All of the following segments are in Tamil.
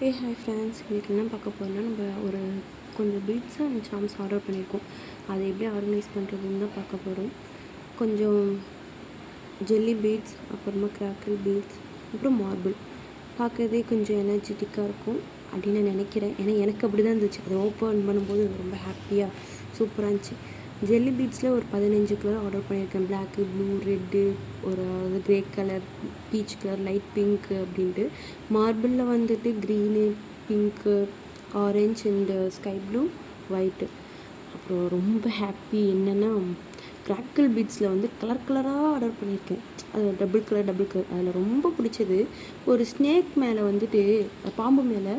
ஹாய் ஃப்ரெண்ட்ஸ், இன்றைக்கி என்ன பார்க்க போகிறோம்னா நம்ம ஒரு கொஞ்சம் பீட்ஸ் அண்ட் சாம்ஸ் ஆர்டர் பண்ணியிருக்கோம். அதை எப்படி ஆர்கனைஸ் பண்ணுறதுன்னு தான் பார்க்க போகிறோம். கொஞ்சம் ஜெல்லி பீட்ஸ், அப்புறமா கிராக்கிள் பீட்ஸ், அப்புறம் மார்பிள். பார்க்குறதே கொஞ்சம் எனர்ஜெட்டிக்காக இருக்கும் அப்படின்னு நான் நினைக்கிறேன். ஏன்னா எனக்கு அப்படி தான் இருந்துச்சு. அதை ஓப்பன் பண்ணும்போது ரொம்ப ஹாப்பியாக சூப்பராக இருந்துச்சு. ஜெல்லி பீட்ஸில் ஒரு 15 கலர் ஆர்டர் பண்ணியிருக்கேன். பிளாக்கு, ப்ளூ, ரெட்டு, ஒரு grey colour, peach colour, light pink அப்படின்ட்டு. மார்பிளில் வந்துட்டு green, pink, orange and sky blue, white. அப்புறம் ரொம்ப ஹாப்பி என்னென்னா கிராக்கிள் பீட்ஸில் வந்து கலர் கலராக ஆர்டர் பண்ணியிருக்கேன். அது டபுள் கலர். அதில் ரொம்ப பிடிச்சது ஒரு ஸ்னேக் மேலே வந்துட்டு, பாம்பு மேலே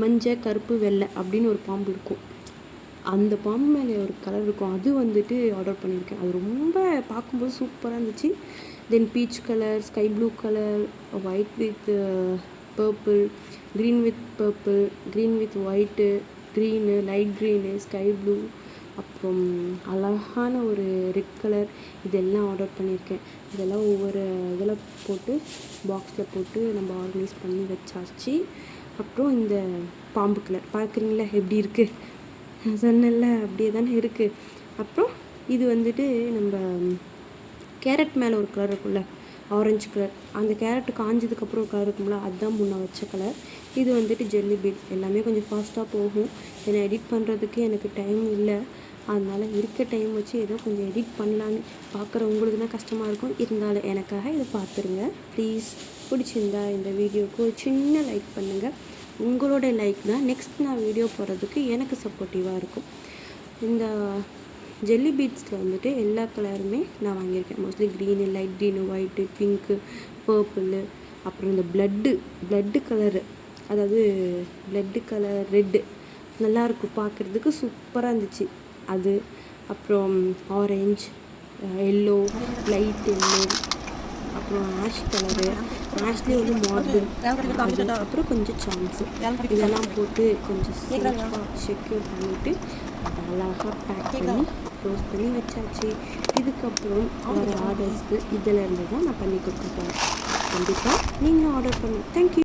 மஞ்சள், கருப்பு, வெள்ளை அப்படின்னு ஒரு பாம்பு இருக்கும். அந்த பாம்பு மேலே ஒரு கலர் இருக்கும். அது வந்துட்டு ஆர்டர் பண்ணியிருக்கேன். அது ரொம்ப பார்க்கும்போது சூப்பராக இருந்துச்சு. Then peach colour, sky blue colour, white with purple, green with purple, green with white, green, light green, sky blue, அப்புறம் அழகான ஒரு ரெட் கலர். இதெல்லாம் ஆர்டர் பண்ணியிருக்கேன். இதெல்லாம் ஒவ்வொரு இதில் போட்டு பாக்ஸில் போட்டு நம்ம ஆர்கனைஸ் பண்ணி வச்சாச்சு. அப்புறம் இந்த பாம்பு கலர் பார்க்குறீங்களா எப்படி இருக்குது? சொன்னல அப்படியே தானே இருக்குது. அப்புறம் இது வந்துட்டு நம்ம கேரட் மேலே ஒரு கலர் இருக்கும்ல, ஆரஞ்சு கலர். அந்த கேரட் காஞ்சதுக்கப்புறம் ஒரு கலர் இருக்கும்ல, அதுதான் முன்னே வச்ச கலர். இது வந்துட்டு ஜெல்லி பீட். எல்லாமே கொஞ்சம் ஃபாஸ்ட்டாக போகும். ஏன்னா எடிட் பண்ணுறதுக்கு எனக்கு டைம் இல்லை. அதனால் இருக்க டைம் வச்சு ஏதோ கொஞ்சம் எடிட் பண்ணலான்னு பார்க்குறவங்களுக்கு தான் கஷ்டமாக இருக்கும். இருந்தாலும் எனக்காக இதை பார்த்துருங்க ப்ளீஸ். பிடிச்சிருந்தா இந்த வீடியோவுக்கு ஒரு சின்ன லைக் பண்ணுங்கள். உங்களோட லைக் தான் நெக்ஸ்ட் நான் வீடியோ போடுறதுக்கு எனக்கு சப்போர்ட்டிவாக இருக்கும். இந்த ஜெல்லி பீட்ஸில் வந்துட்டு எல்லா கலருமே நான் வாங்கியிருக்கேன். Mostly green, light green, white, pink, purple, அப்புறம் இந்த ப்ளட்டு கலரு, அதாவது ப்ளட்டு கலர் ரெட்டு நல்லாயிருக்கும் பார்க்குறதுக்கு, சூப்பராக இருந்துச்சு அது. அப்புறம் ஆரஞ்ச், எல்லோ, லைட் எல்லோ, அப்புறம் ஆஷ் கலரு, ஆஷ்லேயே வந்து மார்பிள், அப்புறம் கொஞ்சம் சான்ஸு இதெல்லாம் போட்டு கொஞ்சம் செக்யூர் பண்ணிவிட்டு அதை அழகாக பேக் பண்ணி க்ளோஸ் பண்ணி வச்சாச்சு. இதுக்கப்புறம் வர ஆர்டர்ஸ்க்கு இதில் இருந்து தான் நான் பண்ணி கொடுக்க போகிறேன். கண்டிப்பாக நீங்கள் ஆர்டர் பண்ணுங்கள். தேங்க்யூ.